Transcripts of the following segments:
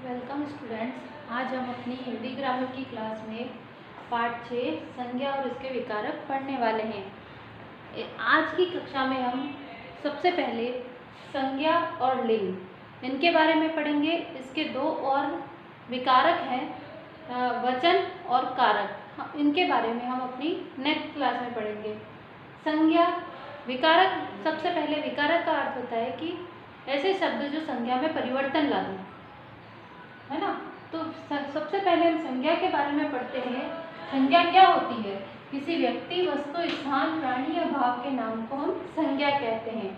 Welcome students. आज हम अपनी हिंदी ग्रामर की क्लास में पाठ 6 संज्ञा और इसके विकारक पढ़ने वाले हैं। आज की कक्षा में हम सबसे पहले संज्ञा और लिंग इनके बारे में पढ़ेंगे। इसके दो और विकारक हैं, वचन और कारक। इनके बारे में हम अपनी नेक्स्ट क्लास में पढ़ेंगे। संज्ञा, विकारक। सबसे पहले विकारक का अर्थ होता है कि ऐसे शब्द जो संज्ञा में परिवर्तन ला दें, है ना। तो सबसे पहले हम संज्ञा के बारे में पढ़ते हैं। संज्ञा क्या होती है? किसी व्यक्ति, वस्तु, स्थान, प्राणी या भाव के नाम को हम संज्ञा कहते हैं।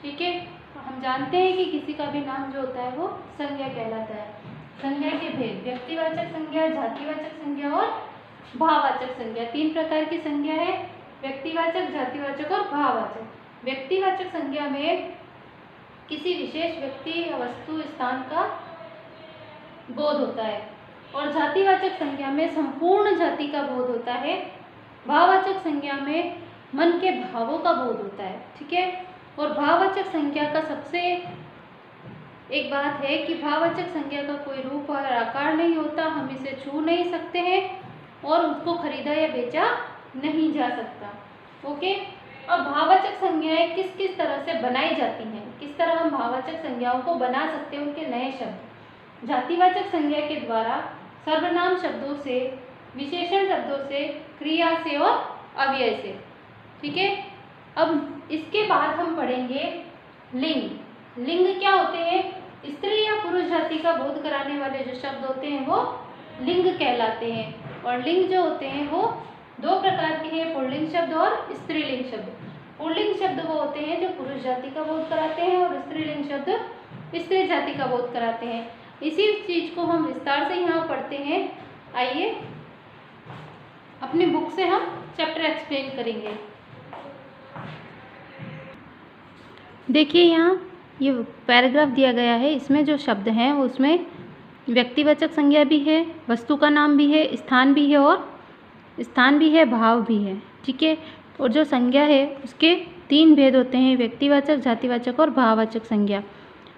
ठीक है, हम जानते हैं कि किसी का भी नाम जो होता है वो संज्ञा कहलाता है। संज्ञा के भेद: व्यक्तिवाचक संज्ञा, जातिवाचक संज्ञा और भाववाचक संज्ञा। 3 प्रकार की संज्ञा है: व्यक्तिवाचक, जातिवाचक और भाववाचक। व्यक्तिवाचक संज्ञा में किसी विशेष व्यक्ति या वस्तु, स्थान का बोध होता है, और जातिवाचक संज्ञा में संपूर्ण जाति का बोध होता है। भाववाचक संज्ञा में मन के भावों का बोध होता है। ठीक है, और भाववाचक संज्ञा का सबसे एक बात है कि भाववाचक संज्ञा का कोई रूप और आकार नहीं होता, हम इसे छू नहीं सकते हैं और उसको खरीदा या बेचा नहीं जा सकता। ओके, अब भाववाचक संज्ञाएं किस किस तरह से बनाई जाती हैं, किस तरह हम भाववाचक संज्ञाओं को बना सकते हैं, उनके नए शब्द। जातिवाचक संज्ञा के द्वारा सर्वनाम शब्दों से, विशेषण शब्दों से, क्रिया से और अव्यय से। ठीक है, अब इसके बाद हम पढ़ेंगे लिंग। लिंग क्या होते हैं? स्त्री या पुरुष जाति का बोध कराने वाले जो शब्द होते हैं वो लिंग कहलाते हैं। और लिंग जो होते हैं वो 2 प्रकार के हैं, पुल्लिंग शब्द और स्त्रीलिंग शब्द। पुल्लिंग शब्द वो होते हैं जो पुरुष जाति का बोध कराते हैं, और स्त्रीलिंग शब्द स्त्री जाति का बोध कराते हैं। इसी चीज को हम विस्तार से यहाँ पढ़ते हैं। आइए अपनी बुक से हम चैप्टर एक्सप्लेन करेंगे। देखिए, यहाँ ये पैराग्राफ दिया गया है, इसमें जो शब्द हैं वो उसमें व्यक्तिवाचक संज्ञा भी है, वस्तु का नाम भी है, स्थान भी है और स्थान भी है, भाव भी है। ठीक है, और जो संज्ञा है उसके 3 भेद होते हैं: व्यक्तिवाचक, जातिवाचक और भाववाचक संज्ञा।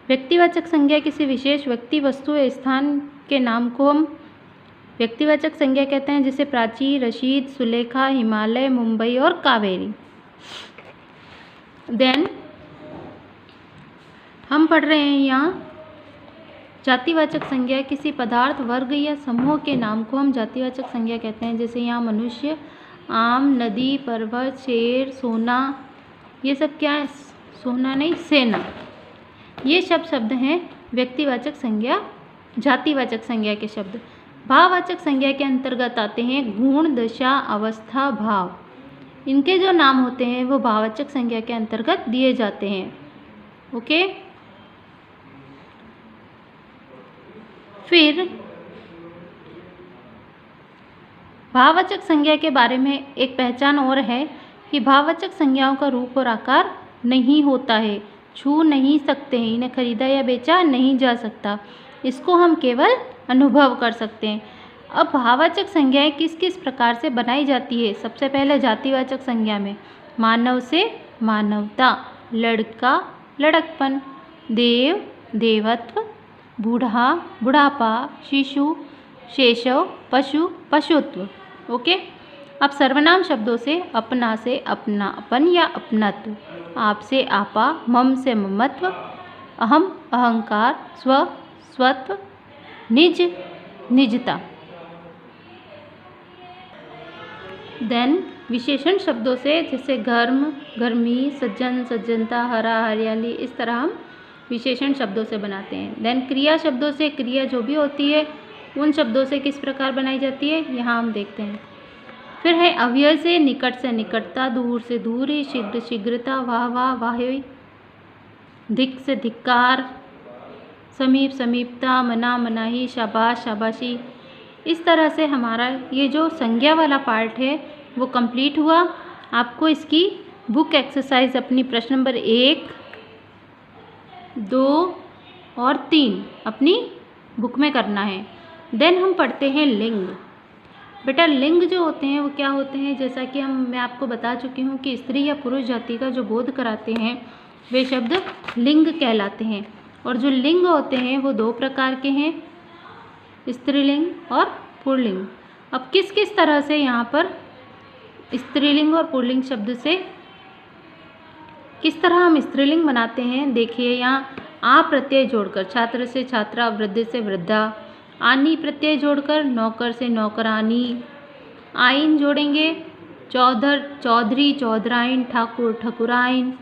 व्यक्तिवाचक संज्ञा किसी विशेष व्यक्ति, वस्तु या स्थान के नाम को हम व्यक्तिवाचक संज्ञा कहते हैं, जैसे प्राची, रशीद, सुलेखा, हिमालय, मुंबई और कावेरी। देन हम पढ़ रहे हैं यहाँ जातिवाचक संज्ञा किसी पदार्थ, वर्ग या समूह के नाम को हम जातिवाचक संज्ञा कहते हैं, जैसे यहाँ मनुष्य, आम, नदी, पर्वत, शेर, सोना। ये सब क्या है? सोना नहीं, सेना। ये शब्द हैं व्यक्तिवाचक संज्ञा, जातिवाचक संज्ञा के शब्द। भाववाचक संज्ञा के अंतर्गत आते हैं गुण, दशा, अवस्था, भाव। इनके जो नाम होते हैं वो भाववाचक संज्ञा के अंतर्गत दिए जाते हैं। ओके, फिर भाववाचक संज्ञा के बारे में एक पहचान और है कि भाववाचक संज्ञाओं का रूप और आकार नहीं होता है, छू नहीं सकते हैं, इन्हें खरीदा या बेचा नहीं जा सकता, इसको हम केवल अनुभव कर सकते हैं। अब भाववाचक संज्ञाएं किस किस प्रकार से बनाई जाती है? सबसे पहले जातिवाचक संज्ञा में मानव से मानवता, लड़का लड़कपन, देव देवत्व, बूढ़ा बुढ़ापा, शिशु शैशव, पशु पशुत्व। ओके, अब सर्वनाम शब्दों से अपना से अपनापन या अपनत्व, आप से आपा, मम से ममत्व, अहम अहंकार, स्व स्वत्व, निज निजता। देन विशेषण शब्दों से, जैसे गर्म गर्मी, सज्जन सज्जनता, हरा हरियाली, इस तरह हम विशेषण शब्दों से बनाते हैं। देन क्रिया शब्दों से, क्रिया जो भी होती है उन शब्दों से किस प्रकार बनाई जाती है यहाँ हम देखते हैं। फिर है अव्यय से निकटता, दूर से दूरी, शीघ्र शीघ्रता, वाह वाह वाही, धिक से धिक्कार, समीप समीपता, मना मनाही, शाबाश शाबाशी। इस तरह से हमारा ये जो संज्ञा वाला पार्ट है वो कंप्लीट हुआ। आपको इसकी बुक एक्सरसाइज अपनी प्रश्न नंबर 1, 2 और 3 अपनी बुक में करना है। देन हम पढ़ते हैं लिंग। बेटा, लिंग जो होते हैं वो क्या होते हैं? जैसा कि मैं आपको बता चुकी हूँ कि स्त्री या पुरुष जाति का जो बोध कराते हैं वे शब्द लिंग कहलाते हैं। और जो लिंग होते हैं वो 2 प्रकार के हैं, स्त्रीलिंग और पुल्लिंग। अब किस किस तरह से यहाँ पर स्त्रीलिंग और पुल्लिंग शब्द से किस तरह हम स्त्रीलिंग बनाते हैं, देखिए यहाँ आ प्रत्यय जोड़कर छात्र से छात्रा, वृद्ध से वृद्धा, आनी प्रत्यय जोड़कर नौकर से नौकरानी, आइन जोड़ेंगे चौधर चौधरी चौधराइन, ठाकुर ठकुराइन,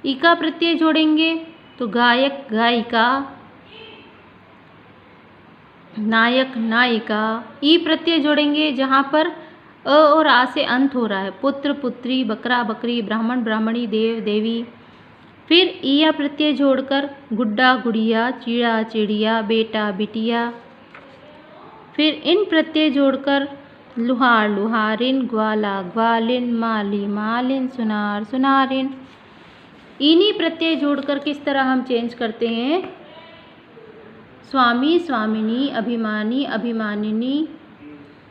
इका प्रत्यय जोड़ेंगे तो गायक गायिका, नायक नायिका, ई प्रत्यय जोड़ेंगे जहाँ पर अ और आ से अंत हो रहा है, पुत्र पुत्री, बकरा बकरी, ब्राह्मण ब्राह्मणी, देव देवी। फिर ईया प्रत्यय जोड़कर गुड्डा गुड़िया, चिड़ा चिड़िया, बेटा बिटिया। फिर इन प्रत्यय जोड़कर लुहार लुहारिन, ग्वाला ग्वालिन, माली मालिन, सुनार सुनारिन। इन्हीं प्रत्यय जोड़कर किस तरह हम चेंज करते हैं, स्वामी स्वामिनी, अभिमानी अभिमानिनी।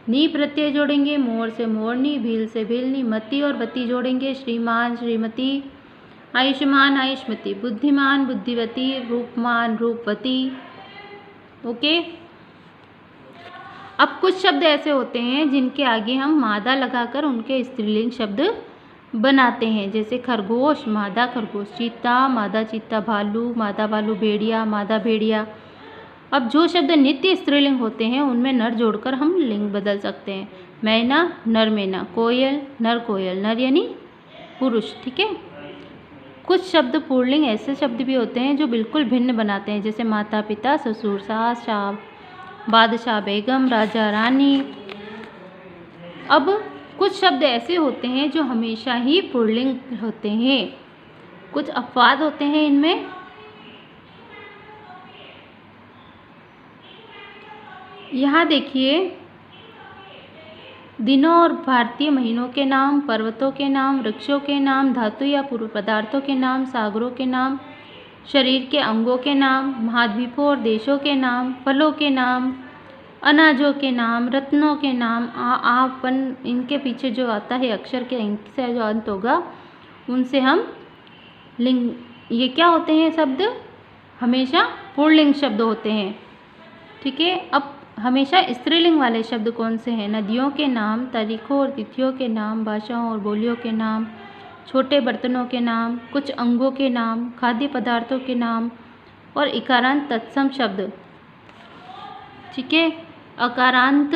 नी प्रत्यय जोड़ेंगे मोर से मोरनी, भील से भीलनी, मती और बती जोड़ेंगे श्रीमान श्रीमती, आयुष्मान आयुष्मती, बुद्धिमान बुद्धिवती, रूपमान रूपवती। ओके। अब कुछ शब्द ऐसे होते हैं जिनके आगे हम मादा लगाकर उनके स्त्रीलिंग शब्द बनाते हैं, जैसे खरगोश मादा खरगोश, चीता मादा चीता, भालू मादा भालू, भेड़िया मादा भेड़िया। अब जो शब्द नित्य स्त्रीलिंग होते हैं उनमें नर जोड़कर हम लिंग बदल सकते हैं, मैना नर मैना, कोयल नर कोयल, नर यानी पुरुष। ठीक है। कुछ शब्द पुल्लिंग ऐसे शब्द भी होते हैं जो बिल्कुल भिन्न बनाते हैं, जैसे माता पिता, ससुर सास, शाह बादशाह बेगम, राजा रानी। अब कुछ शब्द ऐसे होते हैं जो हमेशा ही पुल्लिंग होते हैं, कुछ अपवाद होते हैं इनमें। यहाँ देखिए, दिनों और भारतीय महीनों के नाम, पर्वतों के नाम, वृक्षों के नाम, धातु या पूर्व पदार्थों के नाम, सागरों के नाम, शरीर के अंगों के नाम, महाद्वीपों और देशों के नाम, फलों के नाम, अनाजों के नाम, रत्नों के नाम, आपन इनके पीछे जो आता है अक्षर के इनसे जो अंत होगा उनसे हम लिंग, ये क्या होते हैं शब्द, हमेशा पुल्लिंग शब्द होते हैं। ठीक है। अब हमेशा स्त्रीलिंग वाले शब्द कौन से हैं, नदियों के नाम, तारीखों और तिथियों के नाम, भाषाओं और बोलियों के नाम, छोटे बर्तनों के नाम, कुछ अंगों के नाम, खाद्य पदार्थों के नाम और इकारांत तत्सम शब्द। ठीक है। अकारांत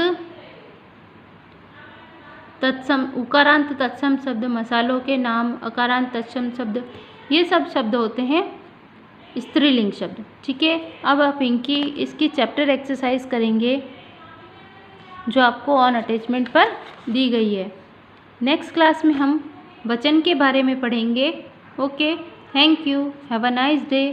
तत्सम, उकारांत तत्सम शब्द, मसालों के नाम, अकारांत तत्सम शब्द, ये सब शब्द होते हैं स्त्रीलिंग शब्द। ठीक है। अब आप इसकी चैप्टर एक्सरसाइज करेंगे जो आपको ऑन अटैचमेंट पर दी गई है। नेक्स्ट क्लास में हम वचन के बारे में पढ़ेंगे। Okay, thank you, have a nice day.